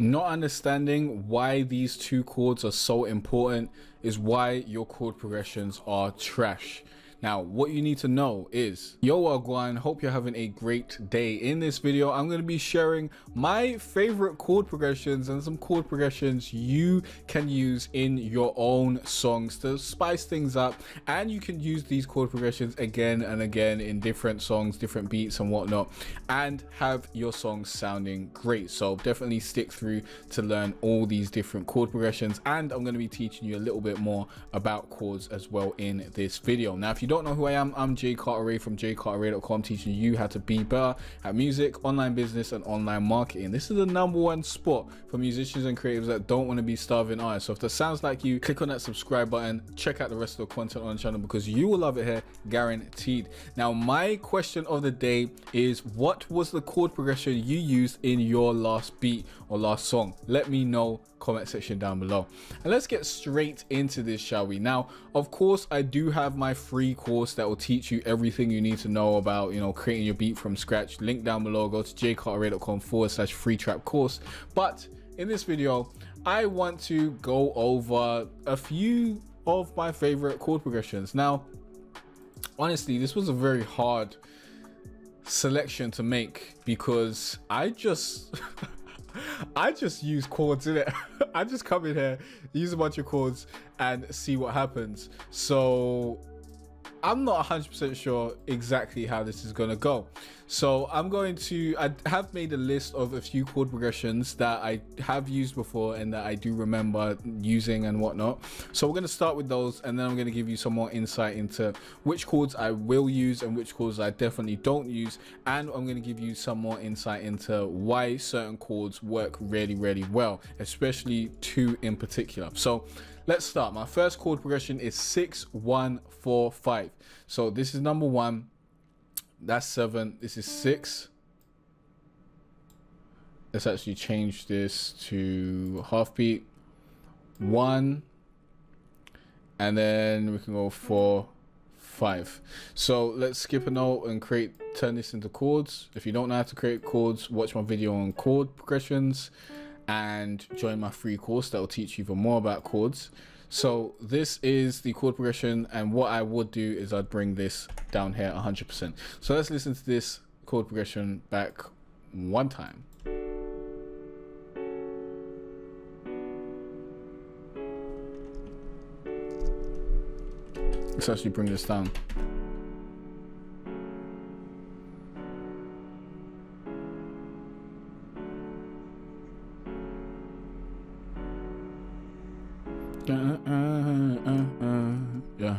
Not understanding why these two chords are so important is why your chord progressions are trash. Now, what you need to know is, yo Wagwan, hope you're having a great day. In this video, I'm going to be sharing my favorite chord progressions and some chord progressions you can use in your own songs to spice things up. And you can use these chord progressions again and again in different songs, different beats and whatnot, and have your songs sounding great. So definitely stick through to learn all these different chord progressions. And I'm going to be teaching you a little bit more about chords as well in this video. Now, if you don't know who I am, I'm Chord from chordprogressions.com, teaching you how to be better at music, online business, and online marketing. This is the #1 spot for musicians and creatives that don't want to be starving artists. So if that sounds like you, click on that subscribe button, check out the rest of the content on the channel because you will love it here, guaranteed. Now, my question of the day is, what was the chord progression you used in your last beat or last song? Let me know, comment section down below. And let's get straight into this, shall we? Now, of course, I do have my free course that will teach you everything you need to know about, creating your beat from scratch. Link down below. Go to chordprogressions.com/free trap course. But in this video, I want to go over a few of my favorite chord progressions. Now, honestly, this was a very hard selection to make because I just use chords in it. I just come in here, use a bunch of chords and see what happens. So I'm not 100% sure exactly how this is going to go. So I have made a list of a few chord progressions that I have used before and that I do remember using and whatnot. So we're going to start with those, and then I'm going to give you some more insight into which chords I will use and which chords I definitely don't use. And I'm going to give you some more insight into why certain chords work really, really well, especially two in particular. So let's start. My first chord progression is 6 1 4 5. So this is number 1. That's 7. This is 6. Let's actually change this to half beat. 1. And then we can go 4 5. So let's skip a note and turn this into chords. If you don't know how to create chords, watch my video on chord progressions and join my free course that will teach you even more about chords. So this is the chord progression, and what I would do is I'd bring this down here 100%. So let's listen to this chord progression back one time. Let's actually bring this down. Yeah.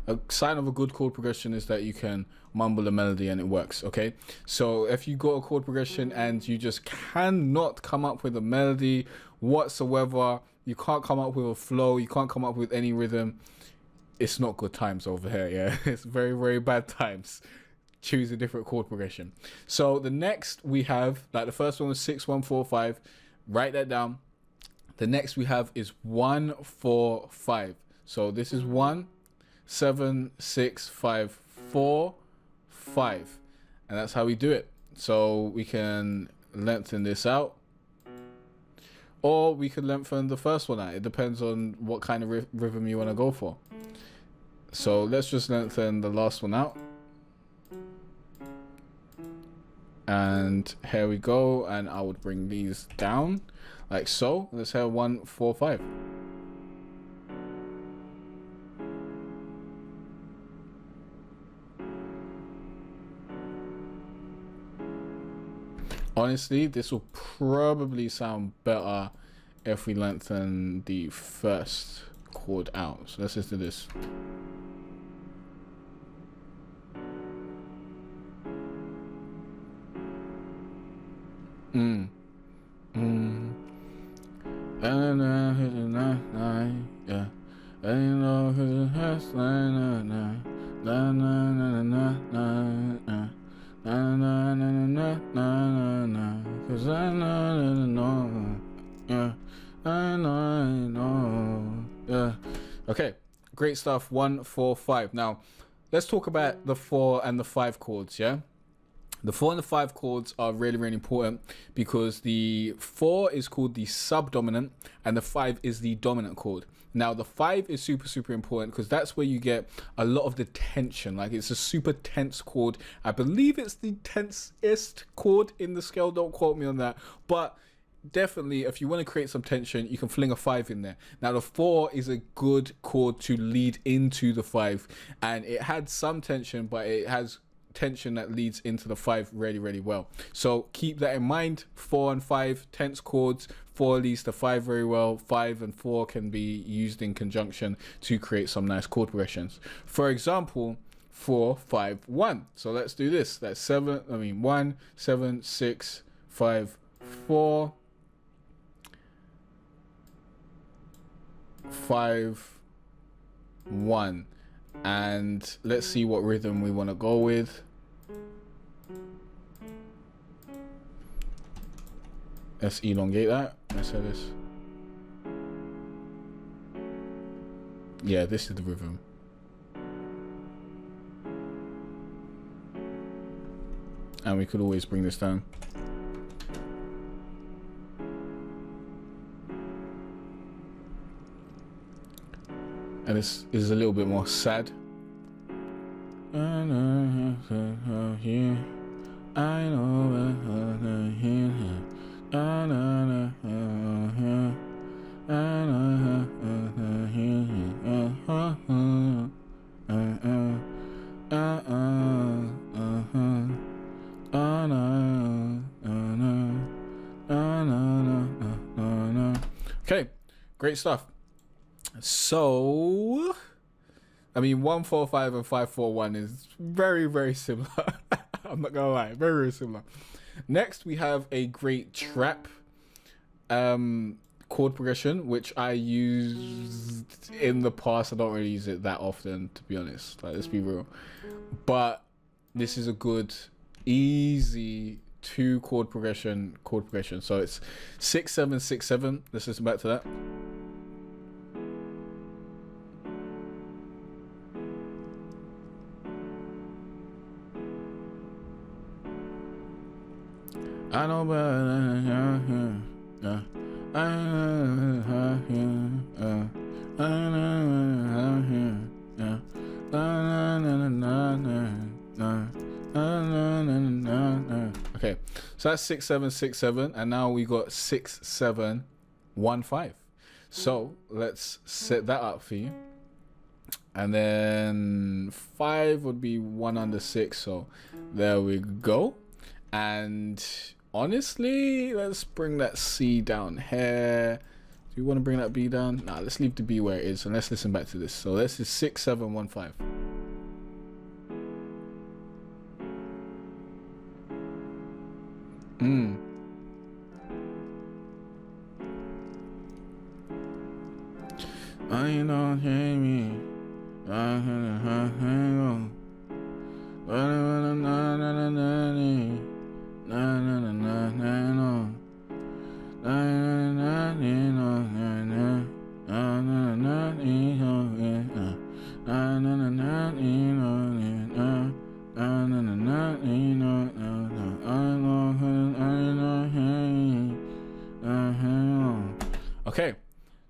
A sign of a good chord progression is that you can mumble a melody and it works. Okay, so if you got a chord progression and you just cannot come up with a melody whatsoever, you can't come up with a flow, you can't come up with any rhythm, it's not good times over here. Yeah, it's very, very bad times. Choose a different chord progression. So the next we have, like the first one was 6 1 4 5. Write that down. The next we have is 1 4 5. So this is 1 7 6 5 4 5, and that's how we do it. So we can lengthen this out, or we could lengthen the first one out. It depends on what kind of rhythm you want to go for. So let's just lengthen the last one out. And here we go. And I would bring these down like so. Let's have 1 4 5. Honestly, this will probably sound better if we lengthen the first chord out. So let's just do this. Okay, great stuff. 1, 4, 5. Now, let's talk about the 4 and the 5 chords, yeah? The 4 and the 5 chords are really, really important because the 4 is called the subdominant and the 5 is the dominant chord. Now, the 5 is super, super important because that's where you get a lot of the tension. Like, it's a super tense chord. I believe it's the tensest chord in the scale. Don't quote me on that. But definitely, if you want to create some tension, you can fling a 5 in there. Now, the 4 is a good chord to lead into the 5. And it had some tension, but it has tension that leads into the 5 really, really well. So keep that in mind. 4 and 5 tense chords. 4 leads to 5 very well. 5 and 4 can be used in conjunction to create some nice chord progressions. For example, 4, 5, 1. So let's do this. That's 1, 7, 6, 5, 4, 5, 1. And let's see what rhythm we want to go with. Let's elongate that. Let's say this. Yeah, this is the rhythm. And we could always bring this down. And this is a little bit more sad. I know. Okay, great stuff. So, I mean, 1, 4, 5 and 5, 4, 1 is very, very similar. I'm not gonna lie, very, very similar. Next, we have a great trap chord progression, which I used in the past. I don't really use it that often, to be honest. Like, let's be real. But this is a good, easy 2 chord progression. So it's 6, 7, 6, 7. Let's listen back to that. I know, but okay, so that's 6, 7, 6, 7, and now we got 6, 7, 1, 5. So let's set that up for you. And then 5 would be 1 under 6. So there we go. And honestly, let's bring that C down here. Do you want to bring that B down? Nah, let's leave the B where it is and let's listen back to this. So this is 6, 7, 1, 5. I don't hear me. Okay,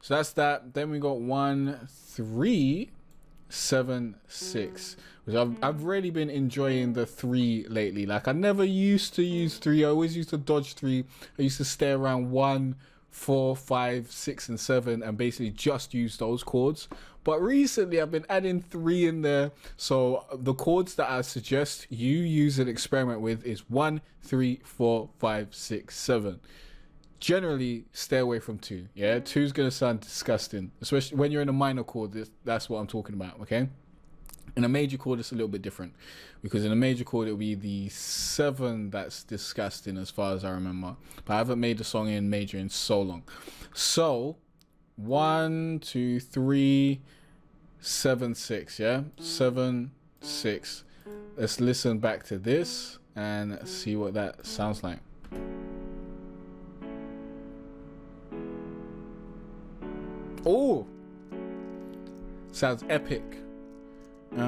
so that's that. Then we got 1, 3, 7, 6, which I've really been enjoying the 3 lately. Like, I never used to use 3. I always used to dodge 3. I used to stay around 1, 4, 5, 6 and 7 and basically just use those chords. But recently I've been adding 3 in there. So the chords that I suggest you use and experiment with is 1, 3, 4, 5, 6, 7. Generally stay away from 2. Yeah, 2 is gonna sound disgusting, especially when you're in a minor chord. That's what I'm talking about. Okay, in a major chord it's a little bit different, because in a major chord it'll be the 7 that's disgusting as far as I remember, but I haven't made a song in major in so long. So 1, 2, 3, 7, 6. Yeah, 7, 6. Let's listen back to this and see what that sounds like. Oh, Sounds epic. Da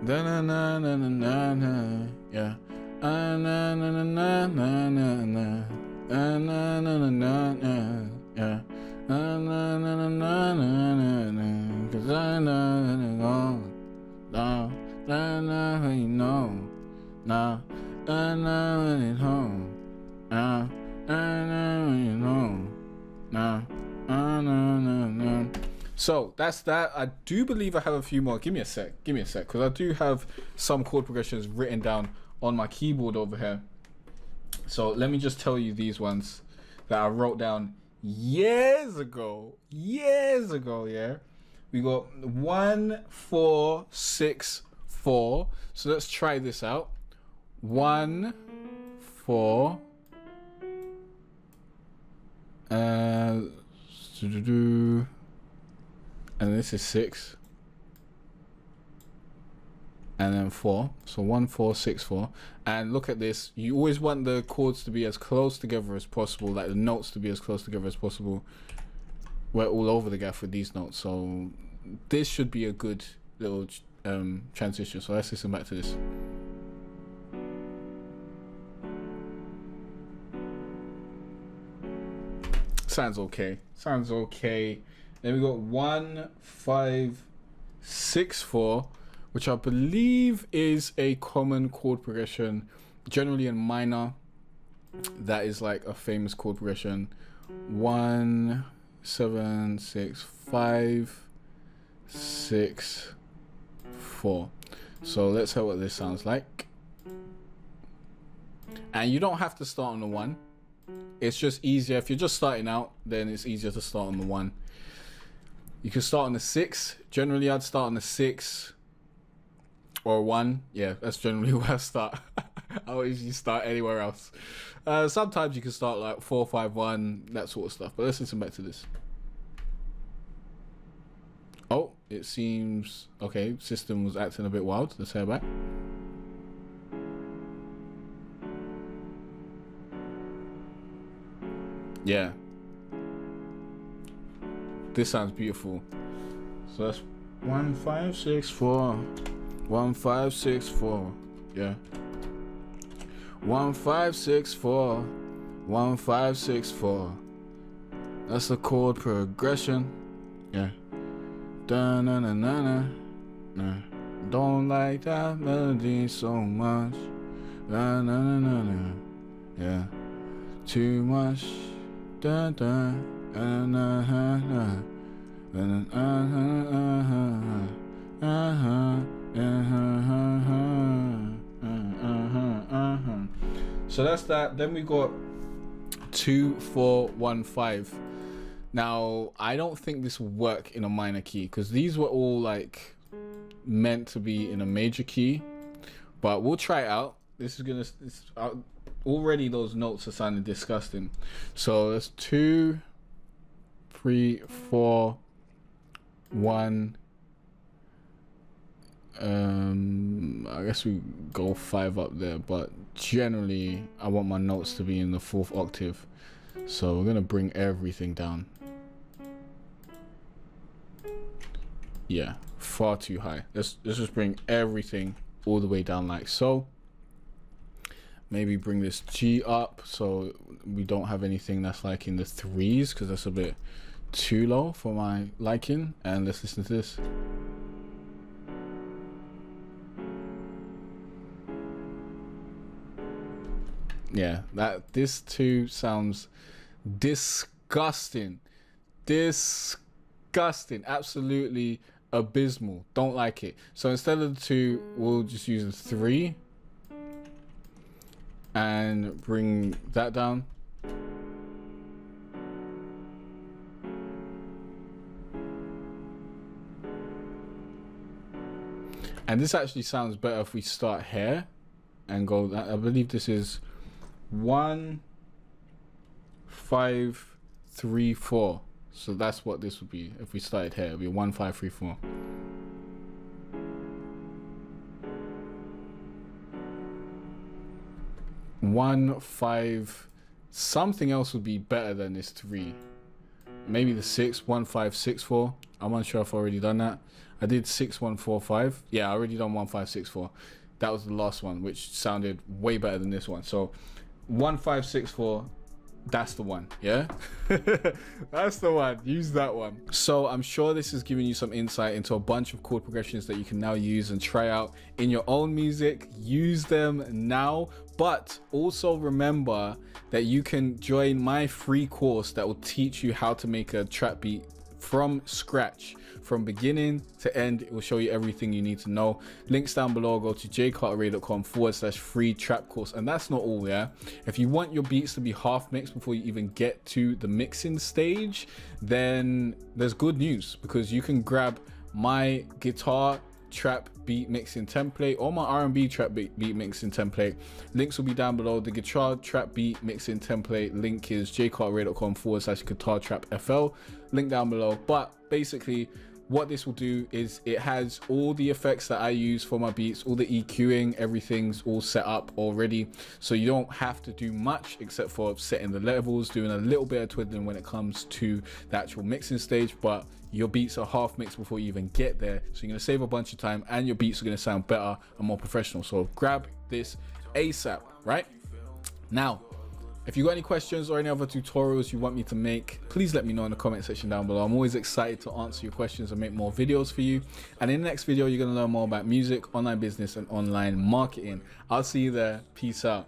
na na na na na na. Yeah. Na na na na na na na. Na na na na na. Yeah. Na na na na na na na. 'Cause I know. No, no, no, you know. No, I know it home. No, I know you know. No, no. So that's that. I do believe I have a few more. Give me a sec, because I do have some chord progressions written down on my keyboard over here. So let me just tell you these ones that I wrote down years ago. Yeah. We got 1, 4, 6, 4. So let's try this out. 1, 4. And this is 6. And then 4. So 1, 4, 6, 4. And look at this. You always want the chords to be as close together as possible, like the notes to be as close together as possible. We're all over the gaff with these notes, so this should be a good little transition. So let's listen back to this. Sounds okay. Then we got 1, 5, 6, 4, which I believe is a common chord progression, generally in minor. That is like a famous chord progression. 1, 7, 6, 5, 6, 4. So let's hear what this sounds like. And you don't have to start on the 1. It's just easier. If you're just starting out, then it's easier to start on the 1. You can start on the 6. Generally, I'd start on the 6 or 1. Yeah, that's generally where I start. I don't usually start anywhere else. Sometimes you can start like 4, 5, 1, that sort of stuff. But let's listen back to this. Oh, it seems okay. System was acting a bit wild. Let's hear back. Yeah, this sounds beautiful. So that's 1, 5, 6, 4. 1, 5, 6, 4. Yeah. 1, 5, 6, 4. 1, 5, 6, 4. That's a chord progression. Yeah. Da na na na na. Nah. Don't like that melody so much. Da na na na na. Yeah. Too much. Da da. Na na na. So that's that. Then we got 2, 4, 1, 5. Now I don't think this will work in a minor key because these were all like meant to be in a major key, but we'll try it out. This is gonna. Already those notes are sounding disgusting. So that's 2, 3, 4, 1. I guess we go 5 up there, but generally I want my notes to be in the 4th octave. So we're gonna bring everything down. Yeah, far too high. Let's just bring everything all the way down like so. Maybe bring this G up so we don't have anything that's like in the 3s because that's a bit too low for my liking. And let's listen to this. Yeah, this too sounds disgusting. Absolutely abysmal. Don't like it. So instead of the 2, we'll just use the 3 and bring that down. And this actually sounds better if we start here and go. I believe this is 1, 5, 3, 4. So that's what this would be if we started here. It would be 1, 5, 3, 4. One, 5. Something else would be better than this 3. maybe the 61564. I'm unsure if I already done that. I did 6145. Yeah, I already done 1564. That was the last one, which sounded way better than this one. So 1564, that's the one. Yeah. That's the one. Use that one. So I'm sure this is giving you some insight into a bunch of chord progressions that you can now use and try out in your own music. Use them now, but also remember that you can join my free course that will teach you how to make a trap beat from scratch, from beginning to end. It will show you everything you need to know. Links down below. Go to jcarterray.com/free trap course. And that's not all. Yeah, if you want your beats to be half mixed before you even get to the mixing stage, then there's good news, because you can grab my guitar trap beat mixing template or my R&B trap beat mixing template. Links will be down below. The guitar trap beat mixing template link is jcarterray.com/guitar trap FL. Link down below. But basically what this will do is it has all the effects that I use for my beats, all the EQing, everything's all set up already, so you don't have to do much except for setting the levels, doing a little bit of twiddling when it comes to the actual mixing stage. But your beats are half mixed before you even get there, so you're going to save a bunch of time and your beats are going to sound better and more professional. So grab this ASAP. Right now, if you got any questions or any other tutorials you want me to make, please let me know in the comment section down below. I'm always excited to answer your questions and make more videos for you. And in the next video, you're going to learn more about music, online business, and online marketing. I'll see you there. Peace out.